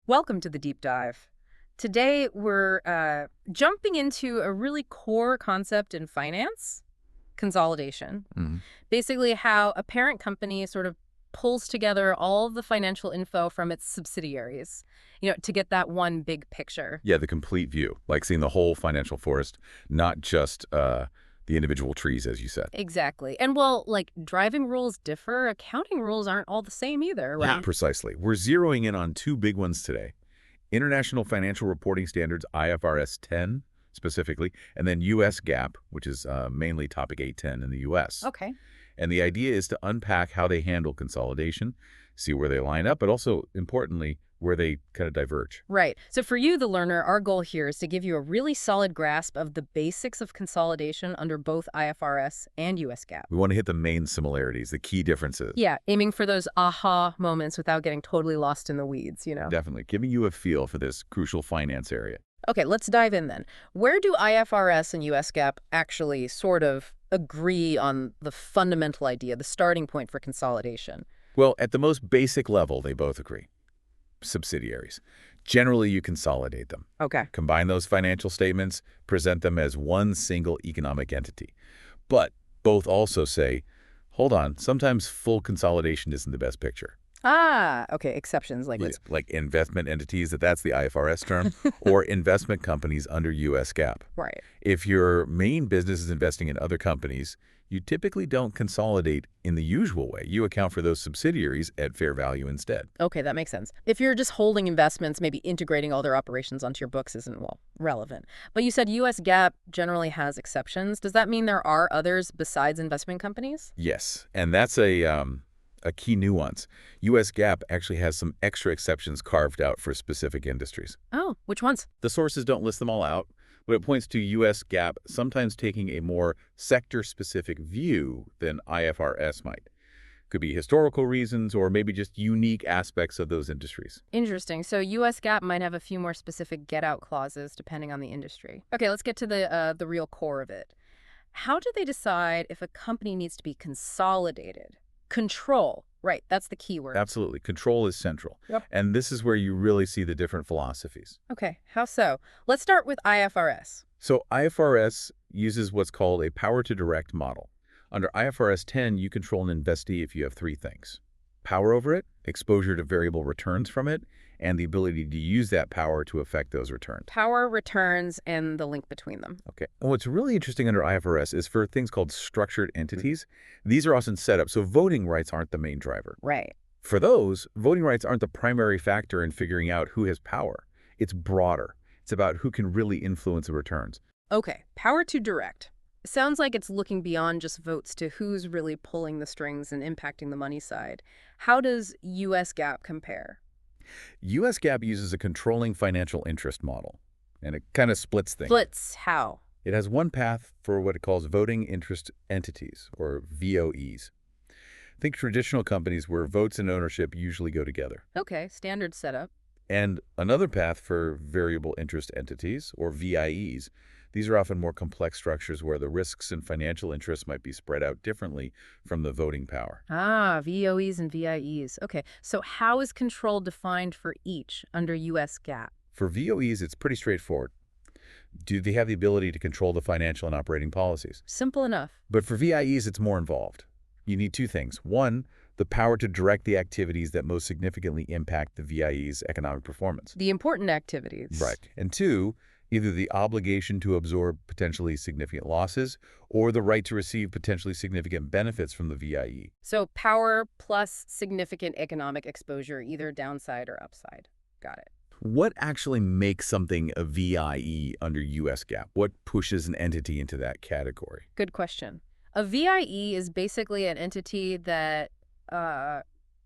Welcome to the deep dive. Today, we're jumping into a really core concept in finance, consolidation. Mhm. Basically, how a parent company sort of pulls together all of the financial info from its subsidiaries, to get that one big picture. Yeah, the complete view, like seeing the whole financial forest, not just the individual trees, as you said. Exactly. And while, driving rules differ, accounting rules aren't all the same either, Yeah, right? precisely. We're zeroing in on two big ones today. International Financial Reporting Standards, IFRS 10 specifically, and then US GAAP, which is mainly Topic 810 in the US. Okay. And the idea is to unpack how they handle consolidation, see where they line up, but also, importantly, where they kind of diverge. Right. So for you, the learner, our goal here is to give you a really solid grasp of the basics of consolidation under both IFRS and US GAAP. We want to hit the main similarities, the key differences. Yeah, aiming for those aha moments without getting totally lost in the weeds. Definitely. Giving you a feel for this crucial finance area. Okay, let's dive in then. Where do IFRS and US GAAP actually sort of agree on the fundamental idea, the starting point for consolidation? Well, at the most basic level, they both agree. Subsidiaries. Generally, you consolidate them. Okay. Combine those financial statements, present them as one single economic entity. But both also say, hold on, sometimes full consolidation isn't the best picture. Ah, okay, exceptions like Yeah, like investment entities, that's the IFRS term, or investment companies under US GAAP. right. If your main business is investing in other companies, you typically don't consolidate in the usual way. You account for those subsidiaries at fair value instead. Okay, that makes sense. If you're just holding investments, maybe integrating all their operations onto your books isn't, well, relevant. But you said US GAAP generally has exceptions. Does that mean there are others besides investment companies? Yes, and that's a key nuance. US GAAP actually has some extra exceptions carved out for specific industries. Oh, which ones? The sources don't list them all out, but it points to US GAAP sometimes taking a more sector-specific view than IFRS might. Could be historical reasons or maybe just unique aspects of those industries. Interesting. So US GAAP might have a few more specific get-out clauses depending on the industry. Okay, let's get to the real core of it. How do they decide if a company needs to be consolidated? Control. Right, that's the key word. Absolutely. Control is central. Yep. And this is where you really see the different philosophies. Okay, how so? Let's start with IFRS. So IFRS uses what's called a power to direct model. Under IFRS 10, you control an investee if you have three things: power over it, exposure to variable returns from it, and the ability to use that power to affect those returns. Power, returns, and the link between them. Okay. And what's really interesting under IFRS is for things called structured entities, these are often set up so voting rights aren't the main driver. Right. For those, voting rights aren't the primary factor in figuring out who has power. It's broader. It's about who can really influence the returns. Okay, power to direct. Sounds like it's looking beyond just votes to who's really pulling the strings and impacting the money side. How does US GAAP compare? US GAAP uses a controlling financial interest model, and it kind of splits things. Splits how? It has one path for what it calls voting interest entities, or VOEs. Think traditional companies where votes and ownership usually go together. Okay, standard setup. And another path for variable interest entities, or VIEs. These are often more complex structures where the risks and financial interests might be spread out differently from the voting power. Ah, VOEs and VIEs. Okay, so how is control defined for each under US GAAP? For VOEs, it's pretty straightforward. Do they have the ability to control the financial and operating policies? Simple enough. But for VIEs, it's more involved. You need two things. One, the power to direct the activities that most significantly impact the VIE's economic performance. The important activities. Right. And two, either the obligation to absorb potentially significant losses or the right to receive potentially significant benefits from the VIE. So power plus significant economic exposure, either downside or upside. Got it. What actually makes something a VIE under US GAAP? What pushes an entity into that category? Good question. A VIE is basically an entity that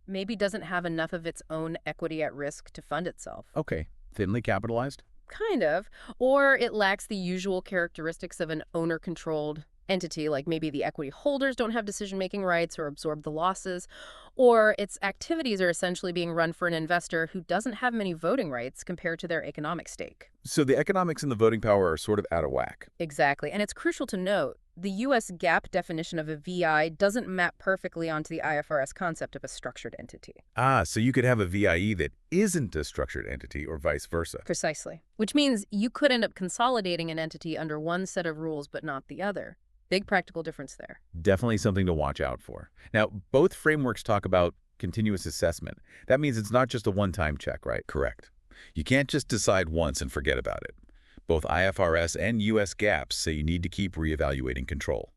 maybe doesn't have enough of its own equity at risk to fund itself. Okay, thinly capitalized? Kind of. Or it lacks the usual characteristics of an owner-controlled entity, like maybe the equity holders don't have decision-making rights or absorb the losses, or its activities are essentially being run for an investor who doesn't have many voting rights compared to their economic stake. So the economics and the voting power are sort of out of whack. Exactly. And it's crucial to note the US GAAP definition of a VI doesn't map perfectly onto the IFRS concept of a structured entity. Ah, so you could have a VIE that isn't a structured entity or vice versa. Precisely. Which means you could end up consolidating an entity under one set of rules but not the other. Big practical difference there. Definitely something to watch out for. Now, both frameworks talk about continuous assessment. That means it's not just a one-time check, right? Correct. You can't just decide once and forget about it. Both IFRS and US GAAP say you need to keep reevaluating control.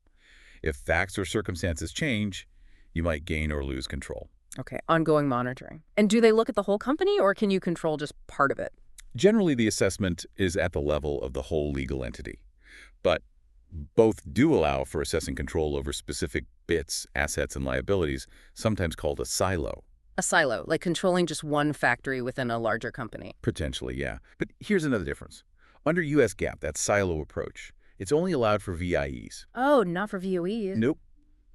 If facts or circumstances change, you might gain or lose control. Okay, ongoing monitoring. And do they look at the whole company or can you control just part of it? Generally, the assessment is at the level of the whole legal entity, but both do allow for assessing control over specific bits, assets, and liabilities, sometimes called a silo. A silo, like controlling just one factory within a larger company. Potentially, yeah. But here's another difference. Under US GAAP, that silo approach, it's only allowed for VIEs. Oh, not for VOEs. Nope.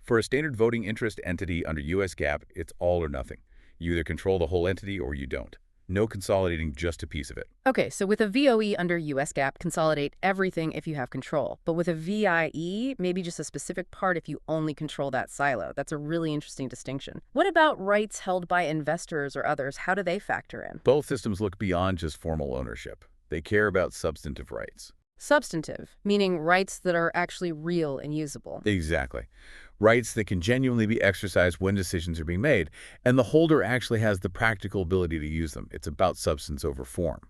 For a standard voting interest entity under US GAAP, it's all or nothing. You either control the whole entity or you don't. No consolidating just a piece of it. Okay, so with a VOE under US GAAP, consolidate everything if you have control. But with a VIE, maybe just a specific part if you only control that silo. That's a really interesting distinction. What about rights held by investors or others? How do they factor in? Both systems look beyond just formal ownership. They care about substantive rights. Substantive, meaning rights that are actually real and usable. Exactly. Rights that can genuinely be exercised when decisions are being made, and the holder actually has the practical ability to use them. It's about substance over form.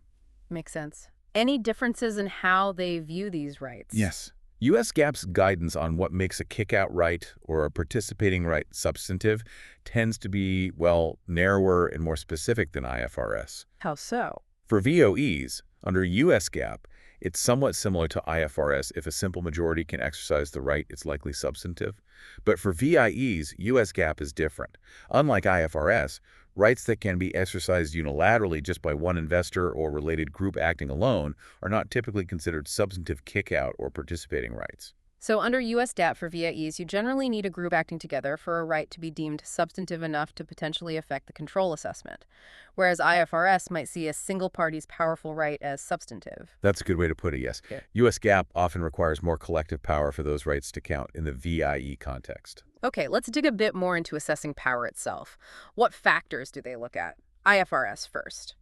Makes sense. Any differences in how they view these rights? Yes. U.S. GAAP's guidance on what makes a kick-out right or a participating right substantive tends to be, well, narrower and more specific than IFRS. How so? For VOEs, under U.S. GAAP, it's somewhat similar to IFRS. If a simple majority can exercise the right, it's likely substantive. But for VIEs, US GAAP is different. Unlike IFRS, rights that can be exercised unilaterally just by one investor or related group acting alone are not typically considered substantive kick-out or participating rights. So under US GAAP for VIEs, you generally need a group acting together for a right to be deemed substantive enough to potentially affect the control assessment, whereas IFRS might see a single party's powerful right as substantive. That's a good way to put it, yes. Yeah. US GAAP often requires more collective power for those rights to count in the VIE context. Okay, let's dig a bit more into assessing power itself. What factors do they look at? IFRS first.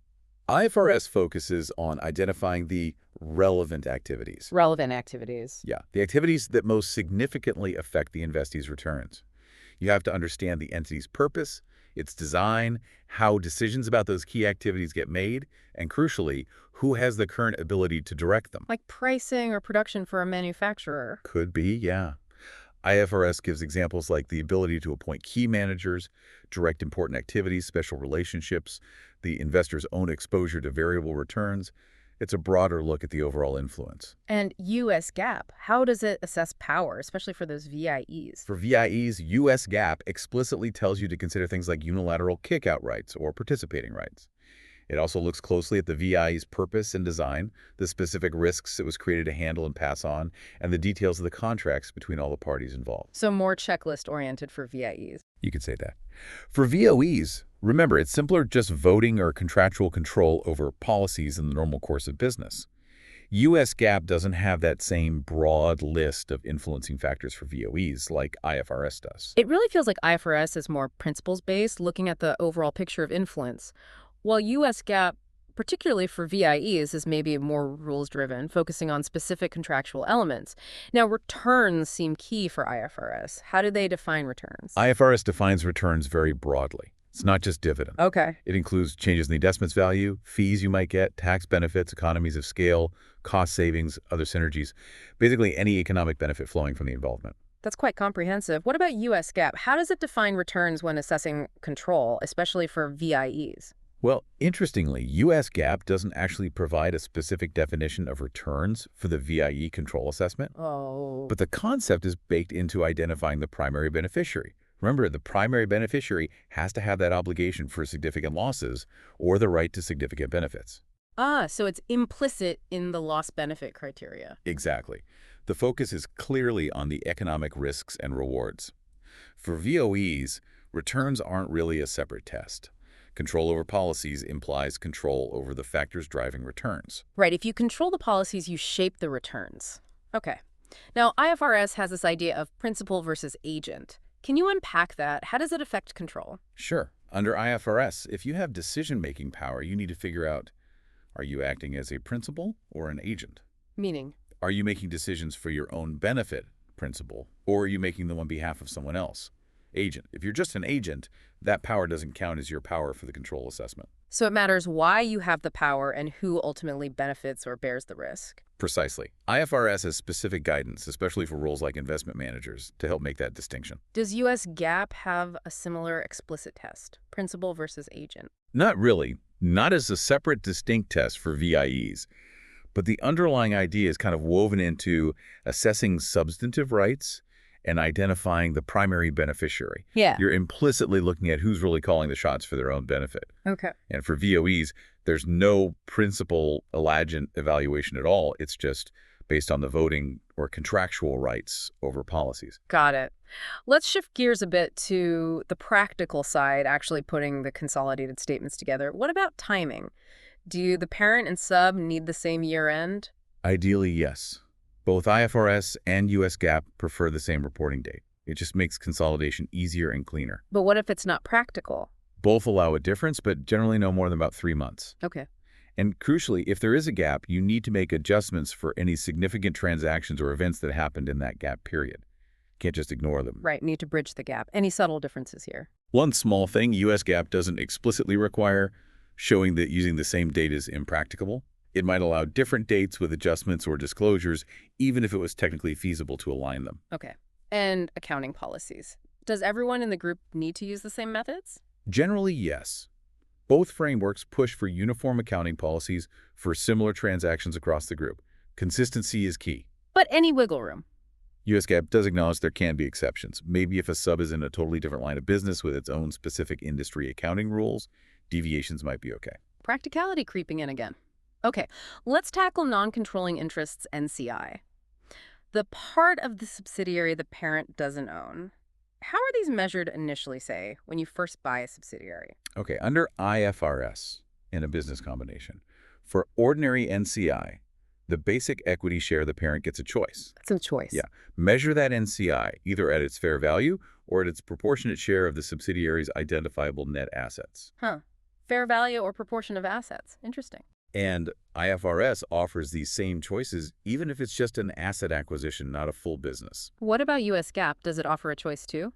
IFRS focuses on identifying the relevant activities. Relevant activities. Yeah, the activities that most significantly affect the investee's returns. You have to understand the entity's purpose, its design, how decisions about those key activities get made, and crucially, who has the current ability to direct them. Like pricing or production for a manufacturer. Could be, yeah. IFRS gives examples like the ability to appoint key managers, direct important activities, special relationships, the investor's own exposure to variable returns. It's a broader look at the overall influence. And US GAAP, how does it assess power, especially for those VIEs? For VIEs, US GAAP explicitly tells you to consider things like unilateral kick-out rights or participating rights. It also looks closely at the VIE's purpose and design, the specific risks it was created to handle and pass on, and the details of the contracts between all the parties involved. So more checklist-oriented for VIEs. You could say that. For VOEs, remember, it's simpler just voting or contractual control over policies in the normal course of business. US GAAP doesn't have that same broad list of influencing factors for VOEs like IFRS does. It really feels like IFRS is more principles-based, looking at the overall picture of influence, while US GAAP, particularly for VIEs, is maybe more rules-driven, focusing on specific contractual elements. Now, returns seem key for IFRS. How do they define returns? IFRS defines returns very broadly. It's not just dividend. Okay. It includes changes in the investment's value, fees you might get, tax benefits, economies of scale, cost savings, other synergies, basically any economic benefit flowing from the involvement. That's quite comprehensive. What about US GAAP? How does it define returns when assessing control, especially for VIEs? Well, interestingly, US GAAP doesn't actually provide a specific definition of returns for the VIE control assessment, Oh. but the concept is baked into identifying the primary beneficiary. Remember, the primary beneficiary has to have that obligation for significant losses or the right to significant benefits. So it's implicit in the loss benefit criteria. Exactly. The focus is clearly on the economic risks and rewards. For VOEs, returns aren't really a separate test. Control over policies implies control over the factors driving returns. Right. If you control the policies, you shape the returns. Okay. Now, IFRS has this idea of principal versus agent. Can you unpack that? How does it affect control? Sure. Under IFRS, if you have decision-making power, you need to figure out, are you acting as a principal or an agent? Meaning, Are you making decisions for your own benefit, principal, or are you making them on behalf of someone else, agent? If you're just an agent, that power doesn't count as your power for the control assessment. so it matters why you have the power and who ultimately benefits or bears the risk. Precisely. IFRS has specific guidance, especially for roles like investment managers, to help make that distinction. Does US GAAP have a similar explicit test, principal versus agent? Not really. Not as a separate, distinct test for VIEs. But the underlying idea is kind of woven into assessing substantive rights and identifying the primary beneficiary. Yeah. You're implicitly looking at who's really calling the shots for their own benefit. Okay. And for VOEs, there's no principal alleged evaluation at all. It's just based on the voting or contractual rights over policies. Got it. Let's shift gears a bit to the practical side, actually putting the consolidated statements together. What about timing? Do the parent and sub need the same year end? Ideally, yes. Both IFRS and US GAAP prefer the same reporting date. It just makes consolidation easier and cleaner. But what if it's not practical? Both allow a difference, but generally no more than about 3 months. Okay. And crucially, if there is a gap, you need to make adjustments for any significant transactions or events that happened in that gap period. Can't just ignore them. Right, need to bridge the gap. Any subtle differences here? One small thing US GAAP doesn't explicitly require, showing that using the same date is impracticable. It might allow different dates with adjustments or disclosures, even if it was technically feasible to align them. Okay. And accounting policies. Does everyone in the group need to use the same methods? Generally, yes. Both frameworks push for uniform accounting policies for similar transactions across the group. Consistency is key. But any wiggle room? US GAAP does acknowledge there can be exceptions. Maybe if a sub is in a totally different line of business with its own specific industry accounting rules, deviations might be okay. Practicality creeping in again. Okay, let's tackle non-controlling interests, NCI. The part of the subsidiary the parent doesn't own. How are these measured initially, say, when you first buy a subsidiary? Okay, under IFRS in a business combination, for ordinary NCI, the basic equity share of the parent gets a choice. That's a choice. Yeah, measure that NCI either at its fair value or at its proportionate share of the subsidiary's identifiable net assets. Huh. Fair value or proportion of assets. Interesting. And IFRS offers these same choices even if it's just an asset acquisition, not a full business. What about US GAAP? Does it offer a choice too?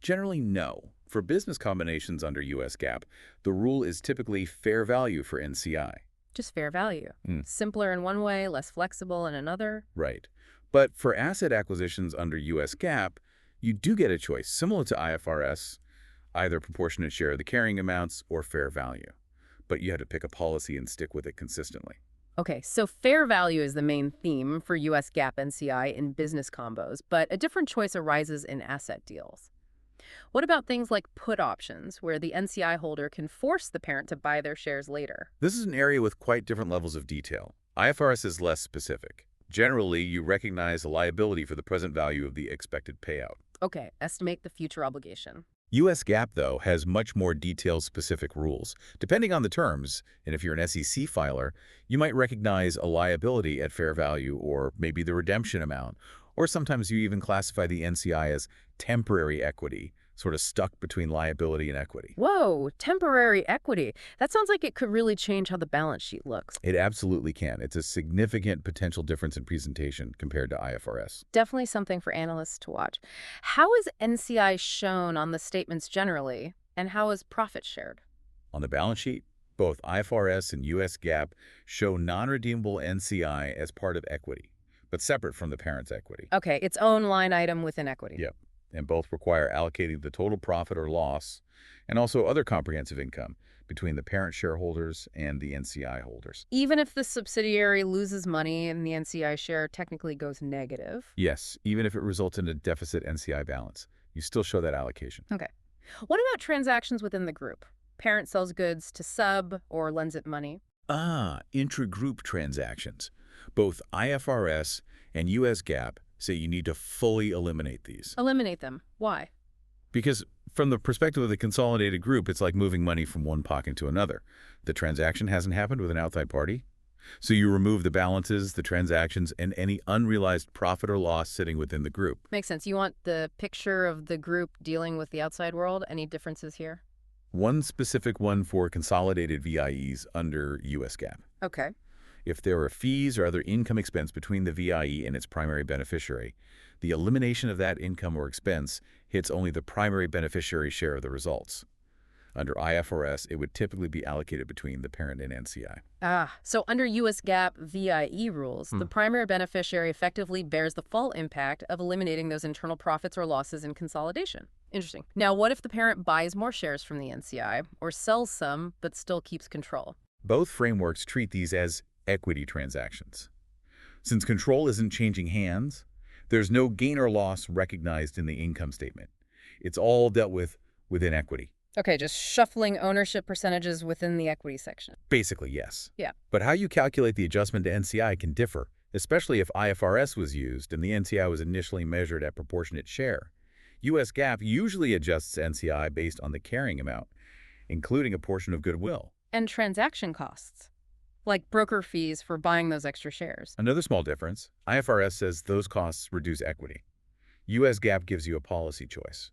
Generally, no. For business combinations under US GAAP, the rule is typically fair value for NCI. Just fair value. Mm. Simpler in one way, less flexible in another. Right. But for asset acquisitions under US GAAP, you do get a choice, similar to IFRS, either proportionate share of the carrying amounts or fair value. But you have to pick a policy and stick with it consistently. Okay, so fair value is the main theme for US GAAP NCI in business combos, but a different choice arises in asset deals. What about things like put options, where the NCI holder can force the parent to buy their shares later? This is an area with quite different levels of detail. IFRS is less specific. Generally, you recognize a liability for the present value of the expected payout. Okay, estimate the future obligation. US GAAP, though, has much more detailed specific rules. Depending on the terms, and if you're an SEC filer, you might recognize a liability at fair value or maybe the redemption amount, or sometimes you even classify the NCI as temporary equity, sort of stuck between liability and equity. Whoa, temporary equity. That sounds like it could really change how the balance sheet looks. It absolutely can. It's a significant potential difference in presentation compared to IFRS. Definitely something for analysts to watch. How is NCI shown on the statements generally, and how is profit shared? On the balance sheet, both IFRS and US GAAP show non-redeemable NCI as part of equity, but separate from the parent's equity. Okay, its own line item within equity. Yep. And both require allocating the total profit or loss and also other comprehensive income between the parent shareholders and the NCI holders. Even if the subsidiary loses money and the NCI share technically goes negative? Yes, even if it results in a deficit NCI balance, you still show that allocation. Okay. What about transactions within the group? Parent sells goods to sub or lends it money? Intra-group transactions. Both IFRS and US GAAP say you need to fully eliminate these. Eliminate them. Why? Because from the perspective of the consolidated group, it's like moving money from one pocket to another. The transaction hasn't happened with an outside party. So you remove the balances, the transactions, and any unrealized profit or loss sitting within the group. Makes sense. You want the picture of the group dealing with the outside world? Any differences here? One specific one for consolidated VIEs under US GAAP. Okay. If there are fees or other income expense between the VIE and its primary beneficiary, the elimination of that income or expense hits only the primary beneficiary's share of the results. Under IFRS, it would typically be allocated between the parent and NCI. So under US GAAP VIE rules, the primary beneficiary effectively bears the full impact of eliminating those internal profits or losses in consolidation. Interesting. Now, what if the parent buys more shares from the NCI or sells some but still keeps control? Both frameworks treat these as equity transactions. Since control isn't changing hands, there's no gain or loss recognized in the income statement. It's all dealt with within equity. Okay, just shuffling ownership percentages within the equity section. Basically, yes. Yeah. But how you calculate the adjustment to NCI can differ, especially if IFRS was used and the NCI was initially measured at proportionate share. US GAAP usually adjusts NCI based on the carrying amount, including a portion of goodwill. And transaction costs, like broker fees for buying those extra shares. Another small difference, IFRS says those costs reduce equity. US GAAP gives you a policy choice.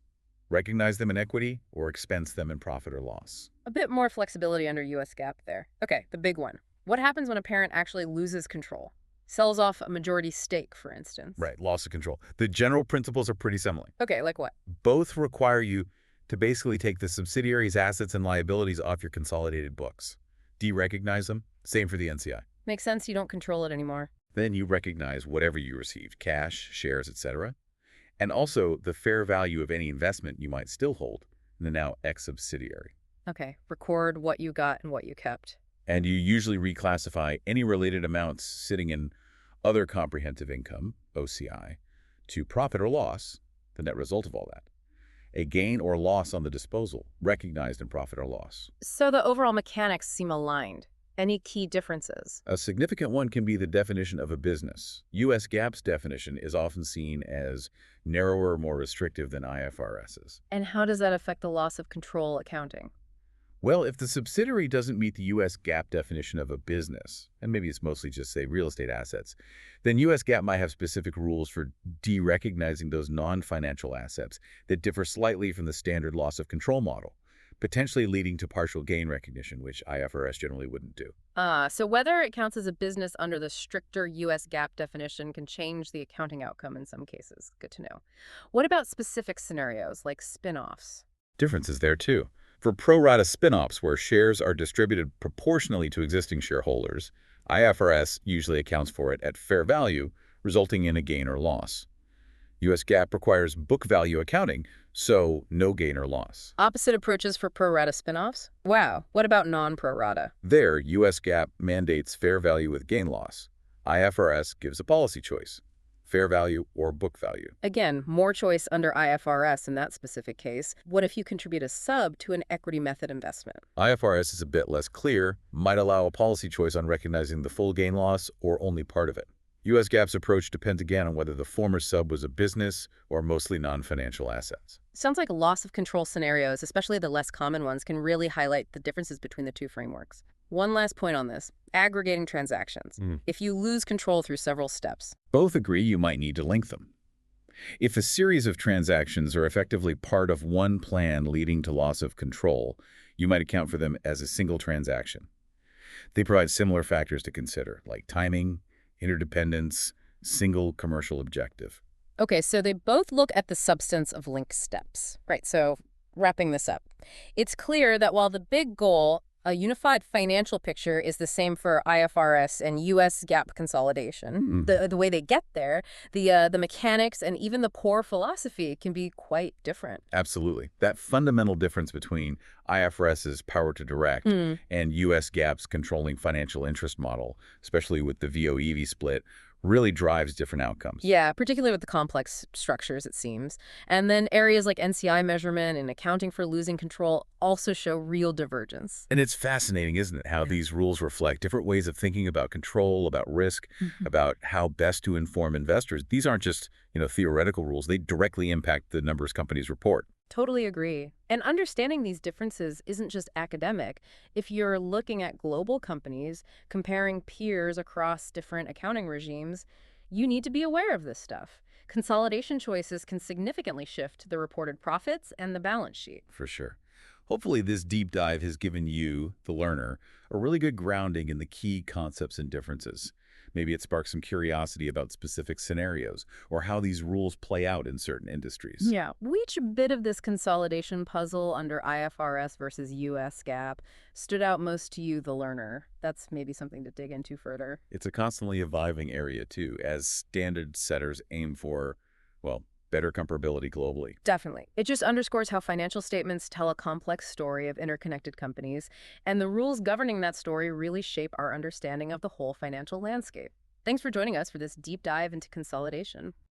Recognize them in equity or expense them in profit or loss. A bit more flexibility under US GAAP there. Okay, the big one. What happens when a parent actually loses control? Sells off a majority stake, for instance. Right, loss of control. The general principles are pretty similar. Okay, like what? Both require you to basically take the subsidiary's assets and liabilities off your consolidated books. De-recognize them, same for the NCI. Makes sense you don't control it anymore. Then you recognize whatever you received, cash, shares, etc. And also the fair value of any investment you might still hold in the now ex-subsidiary. Okay, record what you got and what you kept. And you usually reclassify any related amounts sitting in other comprehensive income, OCI, to profit or loss, the net result of all that. A gain or loss on the disposal, recognized in profit or loss. So the overall mechanics seem aligned. Any key differences? A significant one can be the definition of a business. US GAAP's definition is often seen as narrower, more restrictive than IFRS's. And how does that affect the loss of control accounting? Well, if the subsidiary doesn't meet the US GAAP definition of a business, and maybe it's mostly just, say, real estate assets, then US GAAP might have specific rules for de-recognizing those non-financial assets that differ slightly from the standard loss of control model, potentially leading to partial gain recognition, which IFRS generally wouldn't do. So whether it counts as a business under the stricter US GAAP definition can change the accounting outcome in some cases. Good to know. What about specific scenarios like spin-offs? Differences there, too. For pro rata spin-offs where shares are distributed proportionally to existing shareholders, IFRS usually accounts for it at fair value, resulting in a gain or loss. US GAAP requires book value accounting, so no gain or loss. Opposite approaches for pro rata spin-offs? Wow. What about non-pro rata? There, US GAAP mandates fair value with gain loss. IFRS gives a policy choice, fair value or book value. Again, more choice under IFRS in that specific case. What if you contribute a sub to an equity method investment? IFRS is a bit less clear, might allow a policy choice on recognizing the full gain loss or only part of it. US GAAP's approach depends again on whether the former sub was a business or mostly non-financial assets. Sounds like loss of control scenarios, especially the less common ones, can really highlight the differences between the two frameworks. One last point on this, aggregating transactions. If you lose control through several steps. Both agree you might need to link them. If a series of transactions are effectively part of one plan leading to loss of control, you might account for them as a single transaction. They provide similar factors to consider, like timing, interdependence, single commercial objective. Okay, so they both look at the substance of linked steps. Right, so wrapping this up. It's clear that while the big goal, a unified financial picture, is the same for IFRS and US GAAP consolidation, the way they get there, the mechanics and even the core philosophy can be quite different. Absolutely. That fundamental difference between IFRS's power to direct and US GAAP's controlling financial interest model, especially with the VOEV split, really drives different outcomes. Yeah, particularly with the complex structures, it seems. And then areas like NCI measurement and accounting for losing control also show real divergence. And it's fascinating, isn't it, how these rules reflect different ways of thinking about control, about risk, about how best to inform investors. These aren't just, theoretical rules. They directly impact the numbers companies report. Totally agree. And understanding these differences isn't just academic. If you're looking at global companies, comparing peers across different accounting regimes, you need to be aware of this stuff. Consolidation choices can significantly shift the reported profits and the balance sheet. For sure. Hopefully, this deep dive has given you, the learner, a really good grounding in the key concepts and differences. Maybe it sparks some curiosity about specific scenarios or how these rules play out in certain industries. Yeah, which bit of this consolidation puzzle under IFRS versus US GAAP stood out most to you, the learner? That's maybe something to dig into further. It's a constantly evolving area, too, as standard setters aim for, well, better comparability globally. Definitely. It just underscores how financial statements tell a complex story of interconnected companies, and the rules governing that story really shape our understanding of the whole financial landscape. Thanks for joining us for this deep dive into consolidation.